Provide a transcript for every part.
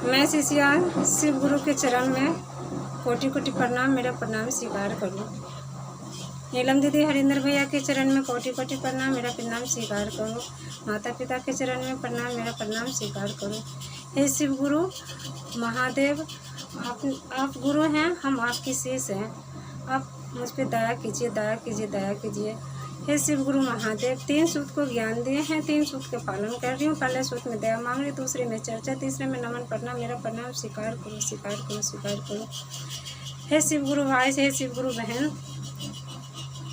मैं शिष्या शिव गुरु के चरण में कोटि कोटि प्रणाम, मेरा प्रणाम स्वीकार करूँ। नीलम दीदी हरिंदर भैया के चरण में कोटि कोटि प्रणाम, मेरा प्रणाम स्वीकार करो। माता पिता के चरण में प्रणाम, मेरा प्रणाम स्वीकार करो। हे शिव गुरु महादेव, आप गुरु हैं, हम आपकी शिष्य हैं। आप मुझ पर दया कीजिए, दया कीजिए, दया कीजिए। हे शिव गुरु महादेव, 3 सूत्र को ज्ञान दिए हैं, 3 सूत्र का पालन कर रही हूँ। पहले सूत्र में दया मांग रही, दूसरे में चर्चा, तीसरे में नमन प्रणाम, मेरा प्रणाम स्वीकार करो, स्वीकार करो, स्वीकार करो। हे शिव गुरु भाई, हे शिव गुरु बहन,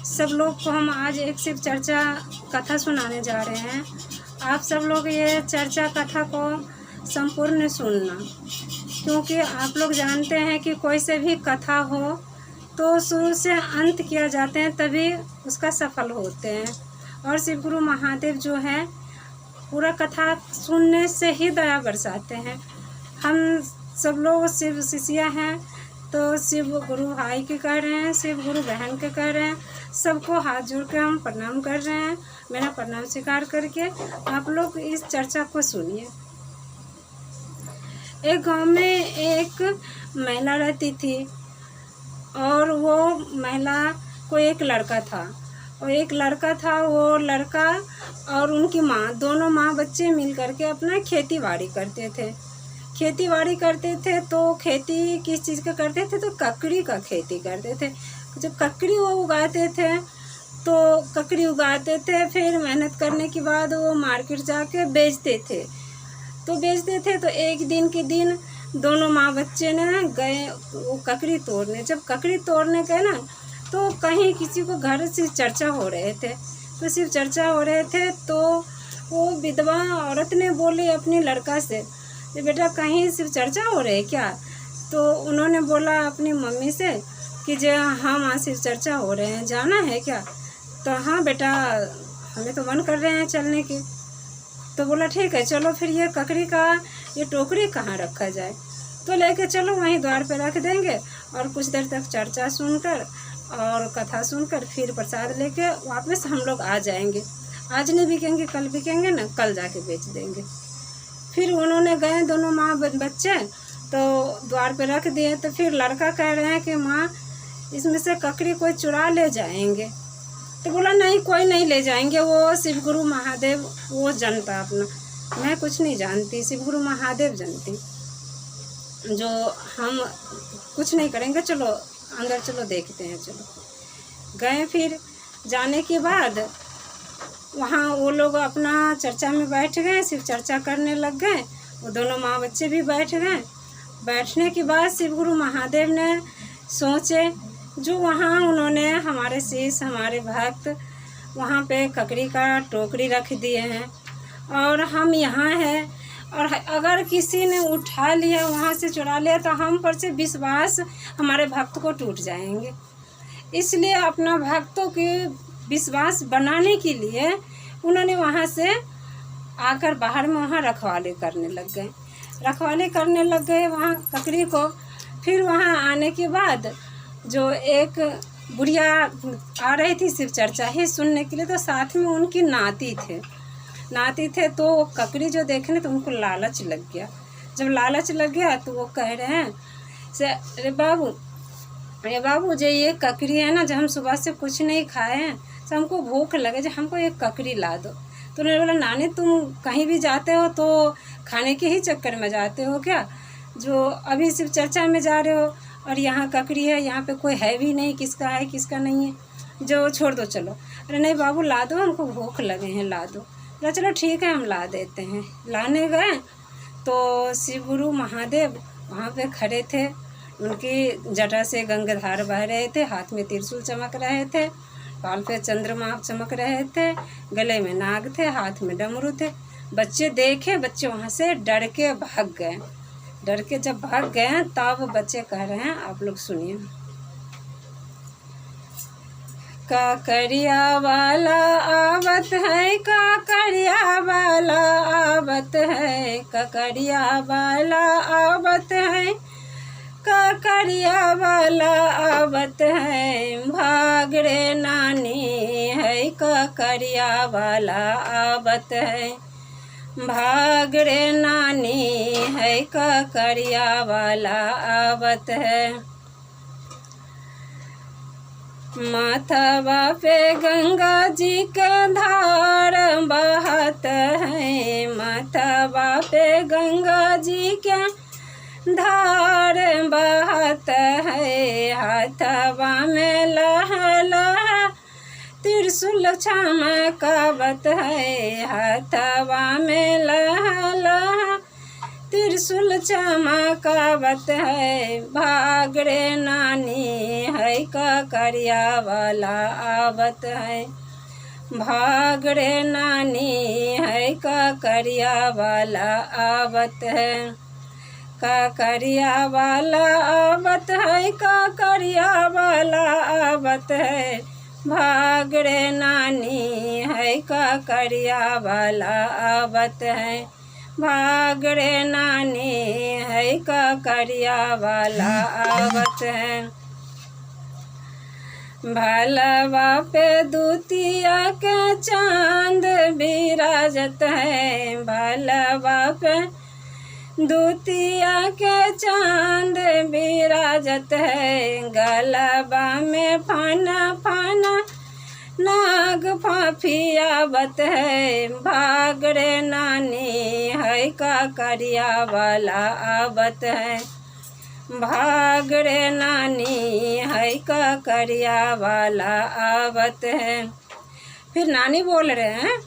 सब लोग को हम आज एक शिव चर्चा कथा सुनाने जा रहे हैं। आप सब लोग ये चर्चा कथा को संपूर्ण सुनना, क्योंकि आप लोग जानते हैं कि कोई से भी कथा हो तो शुरू से अंत किया जाते हैं, तभी उसका सफल होते हैं। और शिव गुरु महादेव जो है पूरा कथा सुनने से ही दया बरसाते हैं। हम सब लोग शिव शिष्या हैं, तो शिव गुरु भाई के कह रहे हैं, शिव गुरु बहन के कह रहे हैं, सबको हाथ जोड़ के हम प्रणाम कर रहे हैं। मेरा प्रणाम स्वीकार करके आप लोग इस चर्चा को सुनिए। एक गांव में एक महिला रहती थी, और वो महिला को एक लड़का था, वो लड़का और उनकी माँ, दोनों माँ बच्चे मिल करके अपना खेती बाड़ी करते थे। तो खेती किस चीज़ का करते थे? तो ककड़ी का खेती करते थे। जब ककड़ी वो उगाते थे, फिर मेहनत करने के बाद वो मार्केट जाके बेचते थे। तो एक दिन के दिन दोनों माँ बच्चे ने गए वो ककड़ी तोड़ने। जब ककड़ी तोड़ने गए ना, तो कहीं किसी को घर से चर्चा हो रहे थे, तो वो विधवा औरत ने बोले अपने लड़का से, बेटा कहीं शिव चर्चा हो रही है क्या? तो उन्होंने बोला अपनी मम्मी से कि जो हाँ माँ, शिव चर्चा हो रहे हैं, जाना है क्या? तो हाँ बेटा, हमें तो मन कर रहे हैं चलने की। तो बोला ठीक है, चलो फिर ये ककड़ी का ये टोकरी कहाँ रखा जाए? तो लेके चलो, वहीं द्वार पे रख देंगे, और कुछ देर तक चर्चा सुनकर और कथा सुनकर फिर प्रसाद लेके वापस हम लोग आ जाएंगे। आज नहीं बिकेंगे, कल बिकेंगे ना, कल जाके बेच देंगे। फिर उन्होंने गए दोनों माँ बच्चे, तो द्वार पे रख दिए। तो फिर लड़का कह रहे हैं कि माँ, इसमें से ककड़ी कोई चुरा ले जाएंगे। तो बोला नहीं, कोई नहीं ले जाएंगे, वो शिव गुरु महादेव वो जानता अपना, मैं कुछ नहीं जानती, शिव गुरु महादेव जानती, जो हम कुछ नहीं करेंगे, चलो अंदर चलो देखते हैं। चलो गए। फिर जाने के बाद वहाँ वो लोग अपना चर्चा में बैठ गए, शिव चर्चा करने लग गए। वो दोनों माँ बच्चे भी बैठ गए। बैठने के बाद शिव गुरु महादेव ने सोचे, जो वहाँ उन्होंने हमारे शिष्य, हमारे भक्त वहाँ पे ककड़ी का टोकरी रख दिए हैं, और हम यहाँ हैं, और अगर किसी ने उठा लिया, वहाँ से चुरा लिया, तो हम पर से विश्वास हमारे भक्त को टूट जाएंगे। इसलिए अपना भक्तों के विश्वास बनाने के लिए उन्होंने वहाँ से आकर बाहर में वहाँ रखवाले करने लग गए वहाँ ककड़ी को। फिर वहाँ आने के बाद जो एक बुढ़िया आ रही थी शिव चर्चा ही सुनने के लिए, तो साथ में उनकी नाती थे। तो ककड़ी जो देखने, तो उनको लालच लग गया। जब लालच लग गया तो वो कह रहे हैं से, अरे बाबू जो ये ककड़ी है ना, जब हम सुबह से कुछ नहीं खाए हैं, तो हमको भूख लगे, जो हमको एक ककड़ी ला दो। तो उन्होंने बोला, नानी तुम कहीं भी जाते हो तो खाने के ही चक्कर में जाते हो क्या? जो अभी शिव चर्चा में जा रहे हो, और यहाँ ककड़ी है, यहाँ पे कोई है भी नहीं, किसका है किसका नहीं है, जो छोड़ दो चलो। अरे नहीं बाबू, ला दो, हमको भूख लगे हैं, ला दो। बोला चलो ठीक है, हम ला देते हैं। लाने गए तो शिव गुरु महादेव वहाँ पे खड़े थे, उनकी जटा से गंगाधार बह रहे थे, हाथ में त्रिशूल चमक रहे थे, बाल पे चंद्रमा चमक रहे थे, गले में नाग थे, हाथ में डमरू थे। बच्चे देखे, बच्चे वहाँ से डर के भाग गए। जब भाग गए तब बच्चे कह रहे हैं, आप लोग सुनिए। काकरिया वाला आवत है, काकरिया वाला आवत है, काकरिया वाला आवत है, काकरिया वाला आवत है, भाग रे नानी है, काकरिया वाला आवत है, भाग रे नानी है, है ककरिया वाला आवत है। माथवा पे गंगा जी के धार बहत है, माथवा पे गंगा जी के धार बहत है। हाथवा में लहा लहा त्रिशूल चमकावत है, हाथवा में लहा लहा त्रिशूल चमकावत है। भाग रे नानी है ककरिया वाला आवत है, भाग रे नानी है ककरिया वाला आवत है। ककरिया वाला आवत है, ककरिया वाला आवत है। भाग रे नानी है ककरिया वाला आवत है, भाग रे नानी है ककरिया वाला आवत है। भलवा पे दूतिया के चांद बिराजत है, भलवा पे दूतिया के चांद बिराजत है। गलबा में फाना फाना नाग फाफियावत है। भाग रे नानी है ककरिया वाला आवत है, भाग रे नानी है ककरिया वाला आवत है। फिर नानी बोल रहे हैं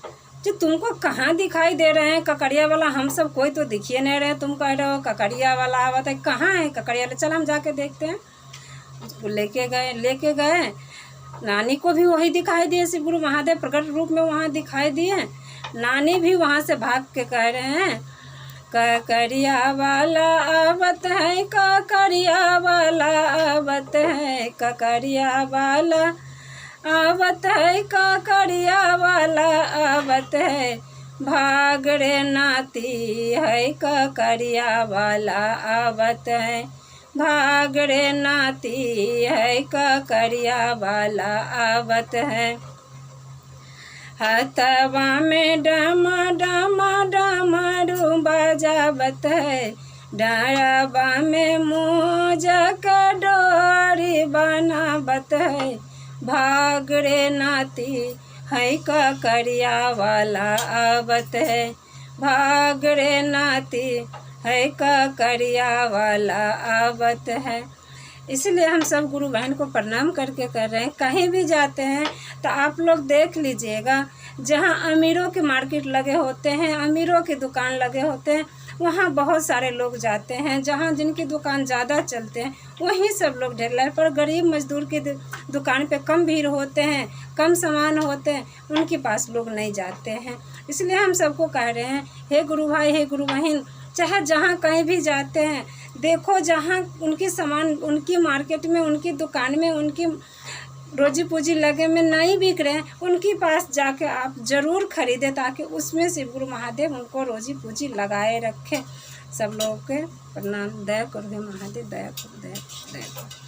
कि तुमको कहाँ दिखाई दे रहे हैं ककरिया वाला, हम सब कोई तो दिखिए नहीं रहे, तुम कह रहे हो ककरिया वाला आवत है, कहाँ है ककरिया वाला, चल हम जाके देखते हैं। उसको लेके गए। नानी को भी वही दिखाई दिए, शिव गुरु महादेव प्रकट रूप में वहाँ दिखाई दिए। नानी भी वहाँ से भाग के कह रहे हैं ककरिया वाला आवत है, ककरिया वाला आवत है, ककरिया वाला आवत है, ककरिया वाला आवत है। भाग रे नाती है ककरिया वाला आवत है, भाग रे नाती है ककरिया वाला आवत है। हाथवा में डमा डमा डमरू बजावत है, डारवा में मोजक डोरी बनावत है। भाग रे नाती है ककरिया वाला आवत है, भाग रे नाती है ककरिया वाला आवत है। इसलिए हम सब गुरु बहन को प्रणाम करके कर रहे हैं। कहीं भी जाते हैं तो आप लोग देख लीजिएगा, जहाँ अमीरों के मार्केट लगे होते हैं, अमीरों की दुकान लगे होते हैं, वहाँ बहुत सारे लोग जाते हैं। जहाँ जिनकी दुकान ज़्यादा चलते हैं वहीं सब लोग ढेर लगे, पर गरीब मजदूर की दुकान पे कम भीड़ होते हैं, कम सामान होते हैं, उनके पास लोग नहीं जाते हैं। इसलिए हम सबको कह रहे हैं, हे गुरु भाई, हे गुरु बहन, चाहे जहाँ कहीं भी जाते हैं, देखो जहाँ उनकी सामान, उनकी मार्केट में, उनकी दुकान में, उनकी रोजी पूजी लगे में नहीं बिक रहे हैं, उनके पास जाके आप ज़रूर खरीदें, ताकि उसमें शिव गुरु महादेव उनको रोजी पूजी लगाए रखें। सब लोगों के प्रणाम। दया करो महादेव, दया करो, दया करो, दया करो।